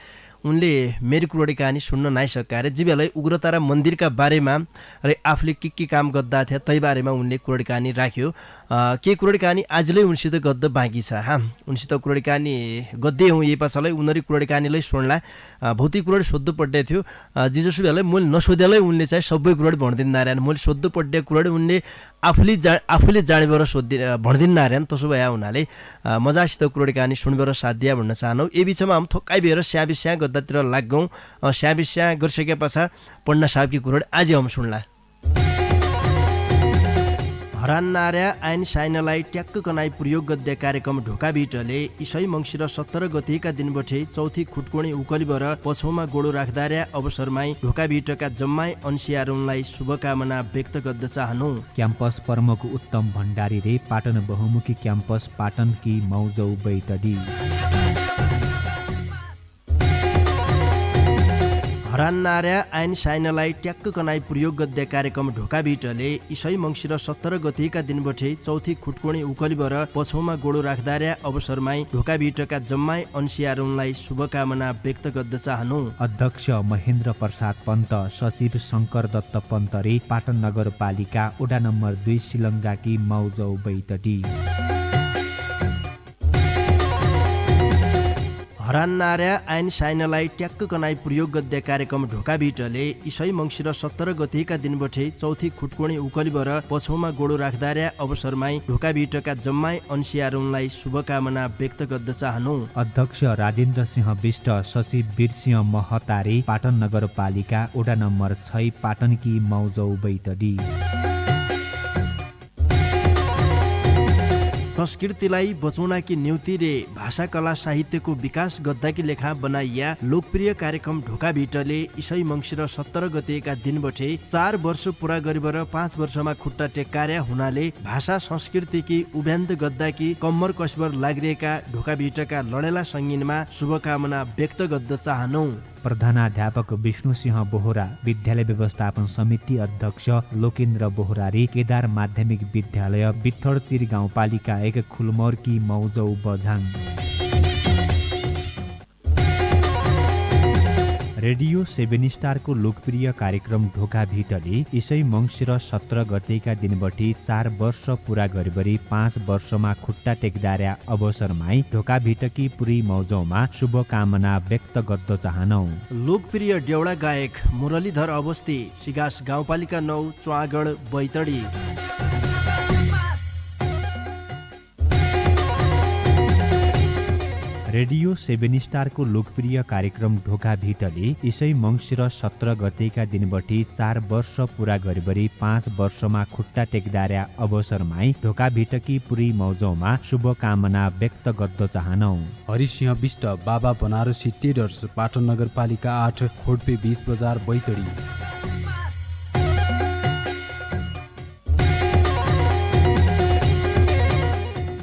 A: उनले मेरो कुरोडी कहानी सुन्न नाइसकाएर जीवलाई उग्रतारा मन्दिरका बारेमा र आफूले के काम गद्दा थिए तै बारेमा उनले कुरोडी कहानी राख्यो। के कुरोडी कहानी आजलै उनसित गद्द बाँकी छ। उनसित कुरोडी कहानी गद्दै हुँ यही पछाडि उनीहरू कुरोडी कहानीलाई सुन्ला भौतिक कुरोडी सोध्नु पर्दै थियो। जिजसु बेला मैले नसोधेलै उनले चाहिँ सबै कुरोडी भनिदिनु नारायण, मैले सोध्नु पर्ने कुरोडी उनले आफूले जानेबाट भनिदिनु नारायण। त्यसो भए हुनाले मजासित कुरोडी कहानी सुनबेर साथ दिया भन्न चाहनौ। ए बिचमा हम थोक्काइ भएर स्या गद्दातिर लाग्गौँ। स्या गरिसके पछाडि पन्ना साहबकी कुरोडी आज हम सुन्ला। हरान नार्या आइन साइनलाई ट्याक्क कनाई प्रयोग गद्य कार्यक्रम ढोकाभिटले इसै मङ्सिर 17 गतेका दिनबठे चौथी खुटकोणी उकलिबर पछौमा गोडो राख्दार्या अवसरमै ढोकाभिटका जम्मै अंशियारुलाई शुभकामना व्यक्त गर्न चाहनु।
D: क्याम्पस प्रमुख उत्तम भण्डारी रे पाटन बहुमुखी क्याम्पस पाटन की मौजौ बैतडी।
A: हरान नार्या आइन साइनलाई ट्याक्क कनाई प्रयोग गद्य कार्यक्रम ढोकाभिटले इसै मङ्सिर 17 गतेका दिनबठे चौथी खुटकोणी उकलिबर पछौमा गोडो राख्दार्या अवसरमै ढोकाभिटका जम्मै अंशियारुलाई शुभकामना व्यक्त गर्न चाहनु।
D: अध्यक्ष महेन्द्र प्रसाद पन्त, सचिव शङ्कर दत्त पन्त रे पाटन नगरपालिका वडा नम्बर 2 सिलङ्गाकी मौजौ बैतडी।
A: हरान नार्या आइन साइनलाई ट्याक्क कनाई प्रयोग गद्य कार्यक्रम ढोकाभिटले इसै मङ्सिर 17 गतेका दिनबठे चौथी खुटकोणी उकलिबर पछौमा गोडो राख्दार्या अवसरमै ढोकाभिटका जम्मै अंशियारुलाई शुभकामना व्यक्त गर्न चाहनु।
D: अध्यक्ष राजेन्द्र सिंह विष्ट, सचिव वीरसिंह महतारे पाटन नगरपालिका वडा नम्बर 6 पाटनकी मौजौ बैतडी।
A: संस्कृतिलाई बचाउनाकी न्युति रे भाषा कला साहित्यको विकास गद्दाकी लेखा बनाइया लोकप्रिय कार्यक्रम ढोकाभिटले इसै मङ्सिर 17 गतेका दिनबठे 4 वर्ष पुरा गरिबर 5 वर्षमा खुट्टा टेक्कार्या हुनाले भाषा संस्कृतिकी उभ्यान्त गद्दाकी कम्मर कसबर लागिरहेका ढोकाभिटका लडेला सङ्गीनमा शुभकामना व्यक्त गर्न चाहनौ।
D: प्रधानाध्यापक विष्णु सिंह बोहरा, विद्यालय व्यवस्थापन समिति अध्यक्ष लोकेन्द्र बोहरा रे केदार माध्यमिक विद्यालय बित्थडचिर गाउँपालिका 1 खुलमोरकी मौजौ बझाङ। रेडियो 7 स्टारको लोकप्रिय कार्यक्रम ढोकाभिटले इसै मङ्सिर 17 गतेका दिनबटी 4 वर्ष पुरा गरिबरी 5 वर्षमा खुट्टा टेक्दार्या अवसरमै ढोकाभिटकी पुरी मौजौमा शुभकामना व्यक्त गर्न चाहनौ।
A: लोकप्रिय डेउडा गायक मुरलीधर अवस्थी, सिगास गाउँपालिका 9 च्वागड बैतडी।
D: रेडियो 7 स्टारको लोकप्रिय कार्यक्रम ढोकाभिटले इसै मङ्सिर 17 गतेका दिनबटी 4 वर्ष पुरा गरिबरी 5 वर्षमा खुट्टा टेक्दार्या अवसरमै ढोकाभिटकी पुरी मौजौमा शुभकामना व्यक्त गर्न चाहनौ।
F: हरिसिंह विष्ट, बाबा बनारसी टेडर्स, पाटन नगरपालिका 8 खोडपे 20 बजार बैतडी।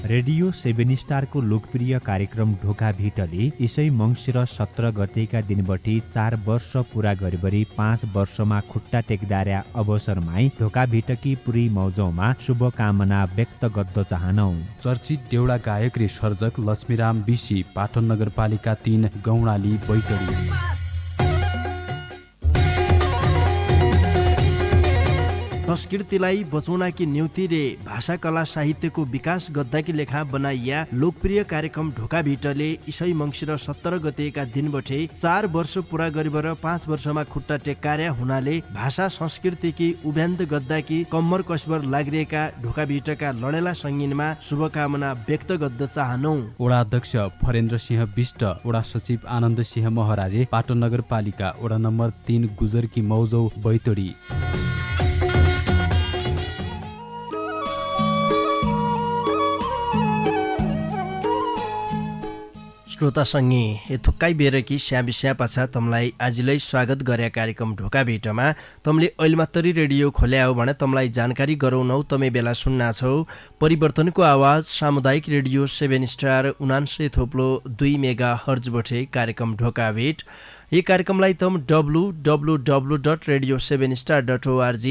D: रेडियो 7 स्टारको लोकप्रिय कार्यक्रम ढोका भेटले यसै मङ्सिर 17 गतेका दिनबटी 4 वर्ष पूरा गरेबरी 5 वर्षमा खुट्टा टेक्दार्या अवसरमै ढोका भेटकी पुरै मौजौमा शुभकामना व्यक्त गर्द चाहनौ।
F: चर्चित देउडा गायक र सर्जक लक्ष्मीराम बिसी, पाटन नगरपालिका 3 गौडाली बैतडी।
A: संस्कृतिलाई बचाउनाकी न्युति रे भाषा कला साहित्यको विकास गद्दाकी लेखा बनाइया लोकप्रिय कार्यक्रम ढोका भिटले इसै मङ्सिर 17 गतेका दिनबटे 4 वर्ष पूरा गरेर 5 वर्षमा खुट्टा टेक्कार्या हुनाले भाषा संस्कृतिकी उभ्यान्त गद्दाकी कम्मर कसबर लाग्रिएका ढोका भिटका लडेला सङ्गीनमा शुभकामना व्यक्त गर्द चाहनौ।
F: वडा अध्यक्ष फरेन्द्र सिंह विष्ट, वडा सचिव आनन्द सिंह महराले, पाटन नगरपालिका वडा नम्बर 3 गुजरकी मौजौ बैतडी।
A: श्रोता सङ्गी थुक्काइ बेरकी स्याबिस्या पाछा तमलाई आजलाई स्वागत गरे कार्यक्रम ढोका भेटमा तमले अहिले मात्रै रेडियो खोल्या हो भने तमलाई जानकारी गराउनौ। तमे बेला सुन्ना छौ परिवर्तनको आवाज सामुदायिक रेडियो 7 स्टार 89.2 मेगा हर्ज बठे कार्यक्रम ढोका भेट। यी कार्यक्रमलाई तम www.radio7star.org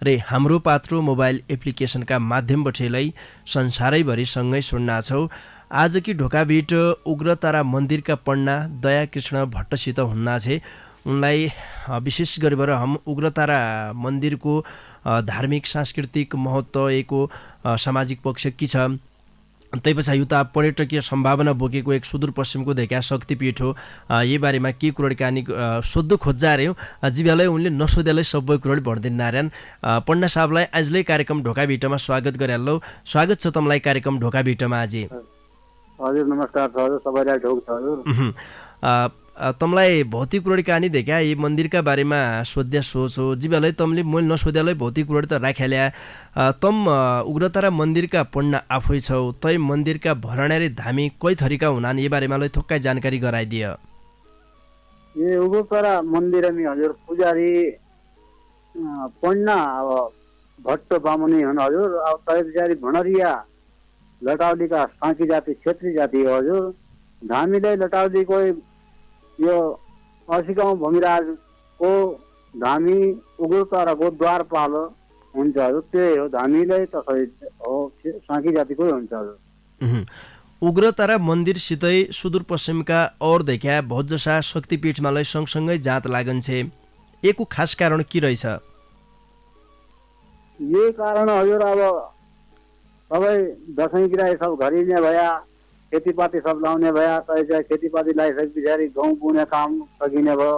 A: रे हाम्रो पात्रो मोबाइल एप्लिकेसनका माध्यम बठेलाई संसारैभरि सँगै सुन्ना छौ। आज की ढोका भेट उग्रतारा मन्दिरका पण्डा दया कृष्ण भट्टसित हुन्ना छे। उनलाई विशेष गरेर हम उग्रतारा मन्दिरको धार्मिक सांस्कृतिक महत्त्व एको सामाजिक पक्ष के छ, त्यही पछाडि उता पर्यटकीय सम्भावना बोकेको एक सुदूरपश्चिमको धेका शक्तिपीठ हो। यही बारेमा के कुराकानी सोध्दो खोज्जा रे जीवालाई उनले नसोध्यालै सबै कुराले भर्दिन नारायण पण्डा साहबलाई आजलाई कार्यक्रम ढोका भेटमा स्वागत गराल्लो। स्वागत छ तमलाई कार्यक्रम ढोका भेटमा आज।
E: हजुर नमस्कार हजुर, सबैलाई ढोक छ हजुर।
A: तमलाई भौतिक कुराकानी देख्या यी मन्दिरका बारेमा सोध्या सोच हो जीवालाई तमले मैले नसोध्यालै भौतिक कुराडी त राख्याल्या। तम उग्रतारा मन्दिरका पण्डा आफै छौ, तै मन्दिरका भरणारी धामी कै थरीका हुनान् यी बारेमा लै थोक्कै जानकारी गराइदियो।
E: ये उग्रतारा मन्दिरमी हजुर पुजारी पण्डा अब भट्ट बामुनी हुन् हजुर। अब तै पुजारी भणरिया लटाउलीका साँकी जाति क्षेत्री जाति हो हजुर। धामीलाई लटाउलीको यो 80 गाउँ भूमिराजको धामी उग्रताराको द्वारपाल हुन्छ हजुर। त्यही हो, धामीलाई त्यसै हो साँकी जातिकै हुन्छ हजुर।
A: उग्रतारा मन्दिरसितै सुदूरपश्चिमका और देखा बहुत जसा शक्तिपीठमालाई सँगसँगै जात लागन्छे, एको खास कारण के रहेछ?
E: ये कारण हजुर अब सबै दसैँ किराय सब घरिने भया, खेतीपाती सब लाउने भया, तै खेतीपाती लगाइसके पछाडि गहुँ बुने काम सकिने भयो।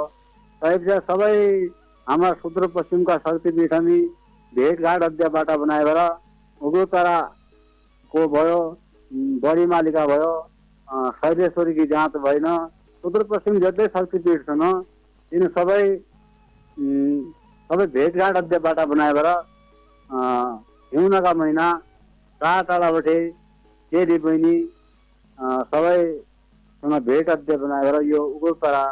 E: तै पछाडि सबै हाम्रा सुदूरपश्चिमका शक्तिपीठमी भेटघाट अध्ययबाट बनाएर उग्रताराको भयो, बढीमालिका भयो, शैलेश्वरीकी जाँच भएन, सुदूरपश्चिम जति शक्तिपीठ छन् तिनी सबै भेटघाट अध्ययबाट बनाएर हिउँदका महिना टाढा टाढाबाटै चेली बहिनी सबैसँग भेट अध्यय बनाएर यो उग्रतारा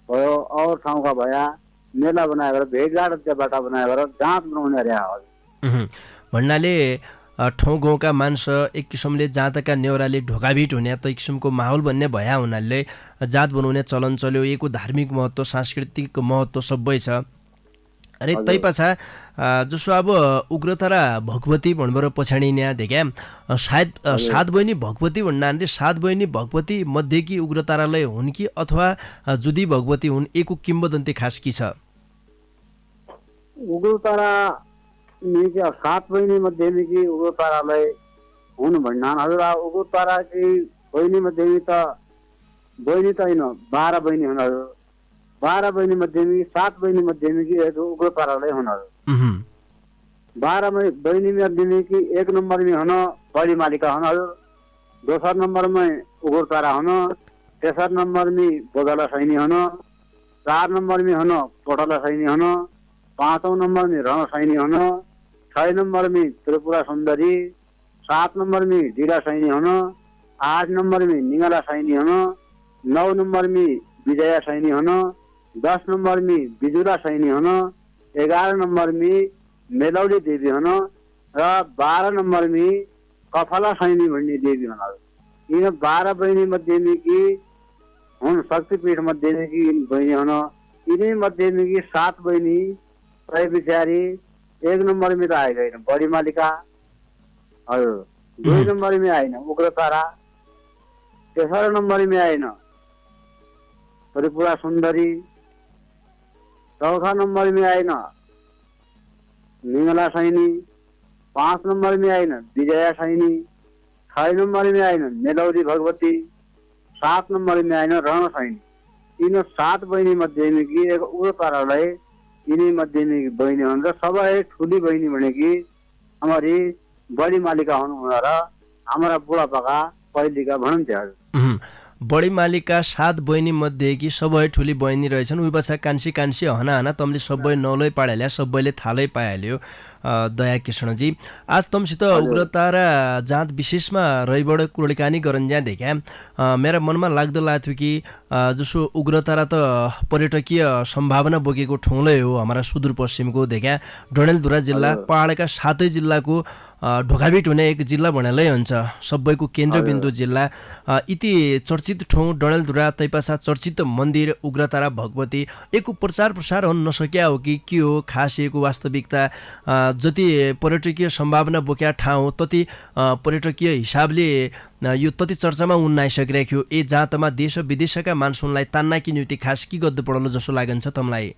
E: भयो और ठाउँका भया मेला बनाएर भेटघाट अध्ययबाट बनाएर जाँच बनाउने रह्या हो।
A: भन्नाले ठाउँ गाउँका मान्छे एक किसिमले जातका नेउराले ढोकाभिट हुने त एक किसिमको माहौल भन्ने भया हुनाले जात बनाउने चलन चल्यो। एको धार्मिक महत्त्व सांस्कृतिक महत्त्व सबै छ। अरे तै पछा जसो अब उग्रतारा भगवती भन्बर पछाडिने देख्या सायद सात बहिनी भगवती भन्नाले सात बहिनी भगवती मध्येकी उग्रतारालाई हुन् कि अथवा जुदी भगवती हुन्, एको किम्बदन्ती खास की छ?
E: उग्रतारा सात बहिनी मध्येकी उग्रतारालाई हुन् भन्नान् हजुर। उग्रताराकी बहिनी मध्येमी त बहिनी त होइन 12 बहिनी हुन् हजुर। 12 बहिनी मध्येमी 7 बहिनी मध्येमी उग्रतारालाई हुन् हजुर। 12 बहिनी मध्येमी 1 नम्बर में हुन बड़ी मालिका हुन हजुर। दोसर नंबर में उग्रतारा हुन, तेसर नंबर में बोगला सैनी हुन, 4 नंबर में हुन पोटला सैनी हुन, 5औं नंबर में रण सैनी हुन, 6 नंबर में त्रिपुरा सुंदरी, 7 नंबर में डीरा सैनी हुन, 8 नंबर में निगला सैनी हुन, 9 नंबर में विजया सैनी हुन, 10 नंबर में बिजुला सैनी हुन, 11 नंबर में मेलौली देवी हुन र 12 नंबर में कफला सैनी भन्ने देवी हुन्। यिन 12 बहिनी मध्येकी हुन्, शक्तिपीठ मध्येकी बहिनी हुन्। यिनै मध्येकी 7 बहिनी सय विचारी 1 नंबर में तो आएगा ही बड़ी मालिका, और 2 नंबर में आएन उग्रतारा, 3 नंबर में आएन त्रिपुरा सुंदरी, 4 नंबर में आएन निंगला सैनी, 5 नंबर में आएन विजया सैनी, 6 नंबर में आएन मेलौरी भगवती, 7 नंबर में आएन रण सैनी। यिन 7 बहिनी मध्येकी एक उग्रतारालाई यिनी मध्येकी बहिनी हुन् र सबै ठुली बहिनी भनेकी हमारी बडी मालिका हुन् र हाम्रा बुढापाका पहिलेका भन्नुहुन्थ्यो।
A: बडी मालिका 7 बहिनी मध्येकी सबै ठुली बहिनी रहेछन्। उही बच्चा कान्छी कान्छी हना तमले सबै नौलै पाड्याल्या, सबैले थालै पाइहाल्यो। दया कृष्णजी, आज तमसित उग्रतारा जात विशेषमा रहिबाट कुरडकानी गरन्ज्या देख्या मेरा मनमा लाग्दो लाग्थ्यो कि जसो उग्रतारा त पर्यटकीय सम्भावना बोकेको ठाउँलै हो। हाम्रा सुदूरपश्चिमको देख्या डडेलधुरा जिल्ला पहाडका 7 जिल्लाको ढोकाबिट हुने एक जिल्ला भनेलै हुन्छ, सबैको केन्द्रबिन्दु जिल्ला। इति चर्चित ठाउँ डडेलधुरा तैपासा चर्चित मन्दिर उग्रतारा भगवती एको प्रचार प्रसार हुन नसक्या हो कि के हो? खास एको वास्तविकता जति पर्यटकीय सम्भावना बोक्या ठाउँ तति पर्यटकीय हिसाबले यो तति चर्चामा उन आइसकिरहेको थियो। ए जातमा देश विदेशका मान्छेलाई तान्ना कि न्युति खास के गर्नु पर्नु जसो लागन्छ तमलाई?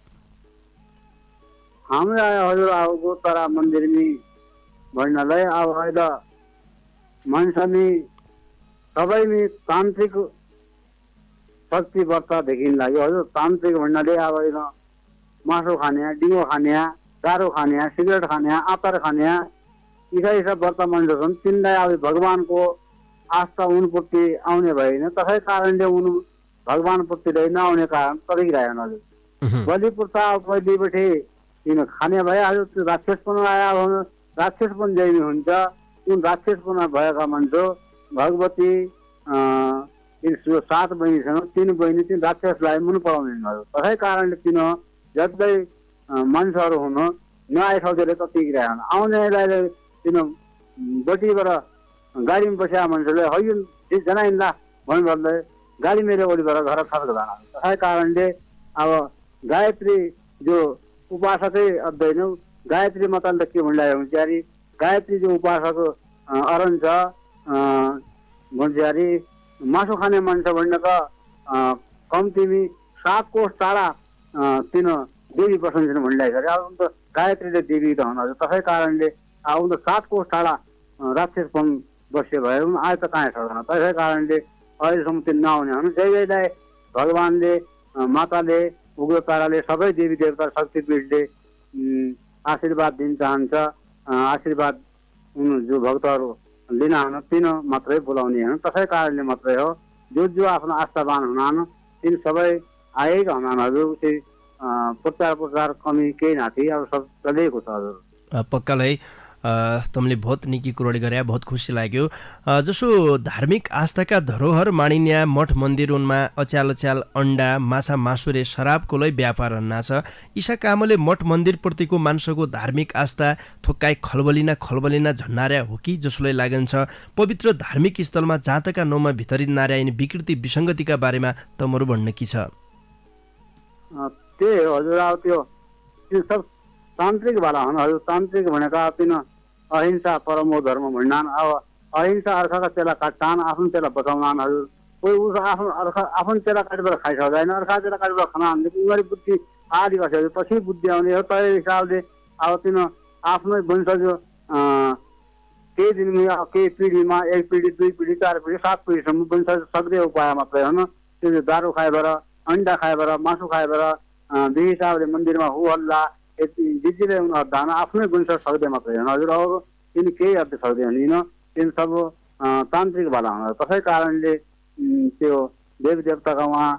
E: हाम्रो हजुर आएको तारा मन्दिरमी भन्नलाई अब अहिले मान्छेमी सबैमी तान्त्रिक शक्ति वर्ता देखिन लाग्यो। हजुर तान्त्रिक भन्नाले अब होइन मासु खाने, डिङ्गो खाने, दारू खाने, सिगरेट खाने, आतर खाने यी वर्ता मान्छे छन्। तिनलाई अब भगवानको आस्था उनप्रति आउने भएन, त्यसै कारणले उन भगवानप्रति नआउने कारण तरिरहेन। हजुर बलि प्रथा पहिलेपट्टि किन खाने भए हजुर त्यो राक्षसपन आयो, राक्षसपन जैमी हुन्छ। उन राक्षसपन भएका मान्छे भगवती 7 बहिनी छन्, 3 बहिनी 3 राक्षसलाई मन पराउँदैन। त्यसै कारणले तिन जति मान्छेहरू हुन नआइसकेर ततिकिरहेन। आउनेलाई तिन बटीबाट गाडीमा बसेका मान्छेले हैन जनाइन्दा भन्दै गाडी मेरो ओडीबाट घर फर्कँदैन। त्यसै कारणले अब गायत्री जो उपासकै अध्ययन गायत्री माताले के भनिरहेको हुन्छ यारी, गायत्री जो उपासक अरन छ भन्छ मासु खाने मान्छे भन्ने त कम्तीमी 7 कोष टाढा तिन देवी बसन्छन् भनिरहेको छ। अब त गायत्रीले देवी त हुनुहुन्छ, त्यसै कारणले अब त 7 कोष टाढा राक्षसपन बस्यो भए पनि आए त कहाँ सक्दैन। त्यसै कारणले अहिलेसम्म त्यो नआउने हुन्। जहिलेलाई भगवानले माताले उग्रताराले सबै देवी देवता शक्तिपीठले आशीर्वाद दिन चाहन्छ, आशीर्वाद जो भक्तहरू लिन हुन तिन मात्रै बोलाउने हुन्। त्यसै कारणले मात्रै हो जो आफ्नो आस्थावान हुनान् तिन सबै आएका हुनान्। हजुर चाहिँ प्रचार कमी केही नाथी अब सब चलेको छ। हजुर
A: पक्कालाई तमले बहुत निकी कुरोडी गरे, बहुत खुसी लाग्यो। जसो धार्मिक आस्थाका धरोहर मानिन्या मठ मन्दिर उनमा अच्याल अन्डा माछा मासुरे शराबकोलाई व्यापार अन्ना छ। ईसा कामले मठ मन्दिरप्रतिको मान्छेको धार्मिक आस्था थोक्काइ खलबलिना झन्नार्या हो कि जसोलाई लागन्छ? पवित्र धार्मिक स्थलमा जातका नाउँमा भित्री नार्याइने विकृति विसङ्गतिका बारेमा तमहरू भन्न कि छ?
E: त्यही हजुर अब त्यो सब तान्त्रिक वाला हुन्। हजुर तान्त्रिक भनेका तिन अहिंसा परमो धर्म भन्नान्। अब अहिंसा अर्काका चेला काट्छन्, आफ्नो चेला बचाउनान्। हजुर कोही उस आफ्नो चेला काटेर खाइसक्दैन, अर्का चेला काटेर खाना उनीहरू बुद्धि आदि बसेर पछि बुद्धि आउने हो। त्यही हिसाबले अब तिन आफ्नै वंशज केही दिनमा केही पिँढीमा 1 पिँढी 2 पिँढी 4 पिँढी 7 पिँढीसम्म वंशज सक्दै उपाय मात्रै हुन्। त्यो दारू खाएबाट, अन्डा खाएबाट, मासु खाएबाट त्यही हिसाबले मन्दिरमा हो हल्ला दिदीले उनीहरू धान आफ्नै वंश सक्दै मात्रै हुन्। हजुर अब तिनी केही अर्थ सक्दैन, तिन सब तान्त्रिकवाला हुन्। त्यसै कारणले त्यो देवी देवताका उहाँ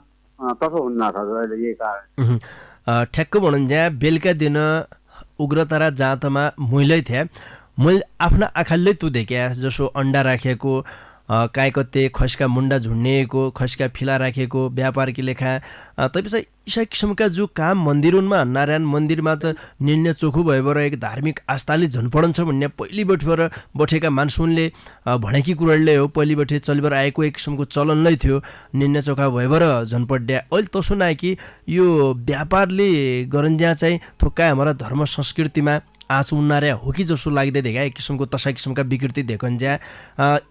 E: तसो हुन्न हजुर अहिले यही कारण।
A: ठ्याक्क भन्नुहुन्छ बेलुका दिन उग्रतारा जातमा मैले थिएँ, मैले आफ्ना आँखाले तु देख्या जसो अन्डा राखेको काय कते खसका मुन्डा झुन्डिएको खसका फिला राखेको व्यापारकी लेखा तैपछा यसा किसिमका जो काम मन्दिरमा नारायण मन्दिरमा त निर्णय चोखो भएर एक धार्मिक आस्थाले झन्पडन्छ भन्ने पहिलेबटबाट बठेका मान्छौले भनेकी कुराले हो पहिलेबटे चलिबर आएको एक किसिमको चलन नै थियो निर्णय चोखा भएर झन्पड्या अहिले तसो नआए कि यो व्यापारले गरन्ज्या चाहिँ थोक्का हाम्रा धर्म संस्कृतिमा आँच उन्नार्या हो कि जसो लाग्दै देखा एक किसिमको तसा किसिमका विकृति देखन्ज्या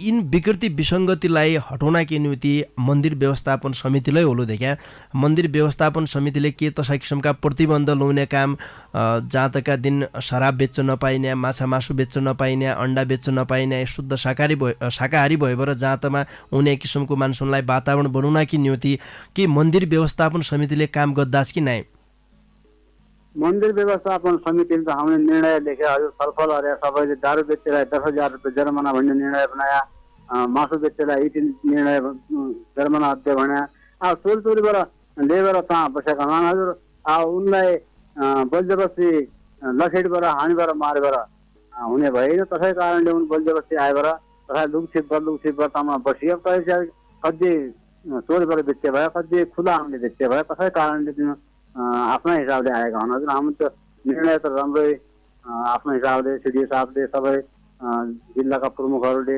A: यिन विकृति विसङ्गतिलाई हटाउनका निम्ति मन्दिर व्यवस्थापन समितिलाई होलो देखा मन्दिर व्यवस्थापन समितिले के तसा किसिमका प्रतिबन्ध लाउने काम जातका दिन शराब बेच्न नपाइने माछा मासु बेच्न नपाइने अन्डा बेच्न नपाइने शुद्ध शाकाहारी भएर जातमा हुने किसिमको मान्छेलाई वातावरण बनाउनकी निम्ति के मन्दिर व्यवस्थापन समितिले काम गर्दाछ कि नै
E: मन्दिर व्यवस्थापन समितिले त हामीले निर्णय लेखे हजुर छलफल गरे सबैले दारू बेचेलाई 10,000 रुपियाँ जरिमाना भन्ने निर्णय बनाया मासु बेचेलाई यति निर्णय जरिमाना अध्यय भन्या अब चोरीबाट लेबर कहाँ बसेका हुन् हजुर उनलाई बलजबस्ती लखेटबाट हानीबाट मारेर हुने भएन त्यसै कारणले उन बलजबस्ती आएर तथा लुकछिप तामा बसियो कति चोरीबाट बेचे भयो कति खुला हामीले बेचे भयो त्यसै कारणले आफ्नै हिसाबले आएका हुन् हजुर हाम्रो त निर्णय त राम्रै आफ्नो हिसाबले सिडिओ साहबले सबै जिल्लाका प्रमुखहरूले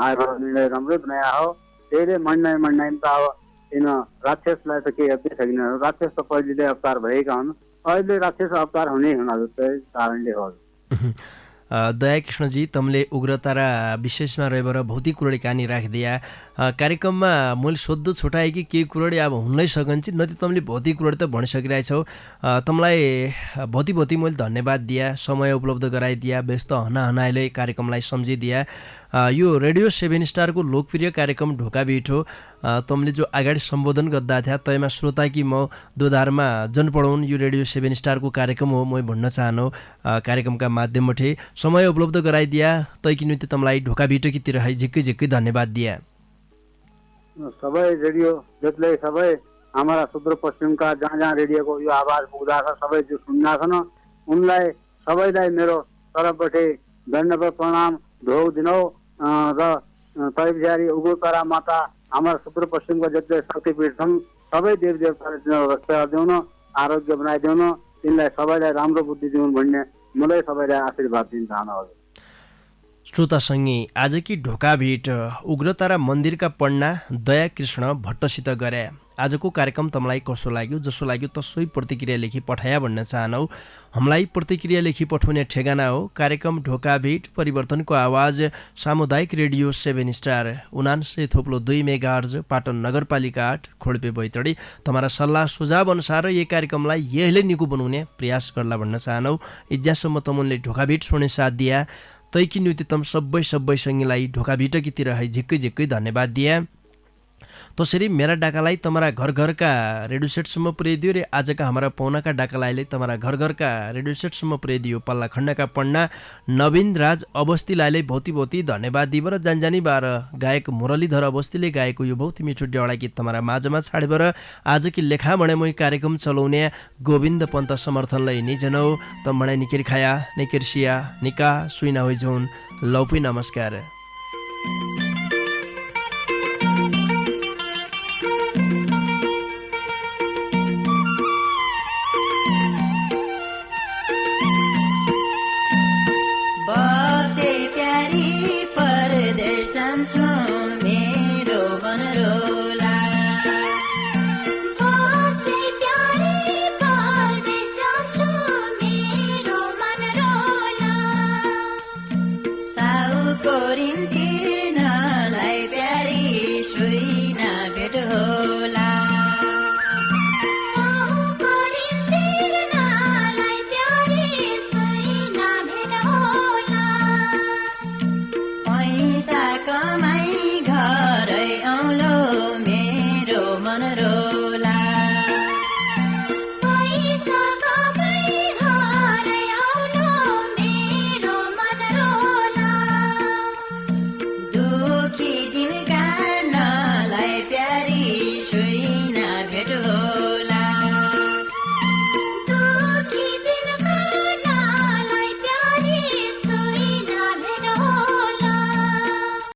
E: आएर निर्णय राम्रै बनाए हो त्यहीले मन्नाइन त अब किन राक्षसलाई त केही अत्यै छैन राक्षस त पहिलेले अवतार भएका हुन् अहिले राक्षस अवतार हुने हुन् हजुर त्यही कारणले हो
A: दयाकृष्णजी तमले उग्रता र विशेषमा रहेर भौतिक कुरोडी कहानी राखिदिया कार्यक्रममा मैले सोध्दो छोटाएँ कि केही कुरोडी अब हुनै सकन्छ नति तमले भौतिक कुरोडी त भनिसकिरहेछौ तमलाई भौती मैले धन्यवाद दिया समय उपलब्ध गराइदिया व्यस्त हनाहनाले कार्यक्रमलाई सम्झिदिया यो रेडियो 7 स्टारको लोकप्रिय कार्यक्रम ढोका बिठो तमले जो अगाडि सम्बोधन गर्दा थिया तयमा श्रोता कि म दोधारमा जन पढाउन यो रेडियो 7 स्टारको कार्यक्रम हो म भन्न चाहनु कार्यक्रमका माध्यमबाट समय उपलब्ध गराइदिया तैकी निम्ति तमलाई ढोका बिठोकीतिर है झिक्कै धन्यवाद दिया
E: सबै रेडियो जसले सबै हाम्रा सुदूरपश्चिमका जहाँ रेडियोको यो आवाज पुग्दा छ सबै जो सुन्दा छन् उनलाई सबैलाई मेरो तर्फबाट धन्यवाद प्रणाम ढोक दिनौ र तैबिहारी उग्रतारा माता हाम्रा सुदूरपश्चिमका जति शक्तिपीठ छन् सबै देवदेवताले रक्षा दिउन आरोग्य बनाइदिउन तिनलाई सबैलाई राम्रो बुद्धि दिउन् भन्ने मलाई सबैलाई आशीर्वाद दिन चाहन्छु
A: श्रोतासँगै आजकी ढोका भेट उग्रतारा मन्दिरका पण्डा दयाकृष्ण भट्टसित गरे आजको कार्यक्रम तमलाई कसो लाग्यो जसो लाग्यो तसै प्रतिक्रिया लेखी पठाया भन्न चाहनौ हामीलाई प्रतिक्रिया लेखी पठाउने ठेगाना हो कार्यक्रम ढोका भेट परिवर्तनको आवाज सामुदायिक रेडियो 7 स्टार 79.2 मेगाहर्ज पाटन नगरपालिका 8 खोडपे बैतडी तमारा सल्लाह सुझाव अनुसार यो कार्यक्रमलाई यहीले निको बनाउने प्रयास गर्ला भन्न चाहनौ इज्जासम्म तमुनले ढोका भेट सुने साथ दिया तैकी निम्ति तम सबै सँगैलाई ढोका भिटकीतिर है झिक्कै धन्यवाद दिया तसरी मेरा डाकालाई तमारा घर-घरका रेडियो सेटसम्म पुर्याइदियो रे आजका हाम्रा पौनाका डाकालाईले तमारा घर-घरका रेडियो सेटसम्म पुर्याइदियो पल्ला खण्डका पण्डा नवीन राज अवस्थीलाई भौती धन्यवाद दिएर जानजानी बार गायक मुरलीधर अवस्थीले गाएको यो बहुत मिठो डेवडा गीत तमारा माझमा छाडेर आजकी लेखा भने मै कार्यक्रम चलाउने गोविन्द पन्त समर्थनलाई निजनौ तमणे निकिर खाया निकिर सिया निका सुइना होइ जोन लौपी नमस्कार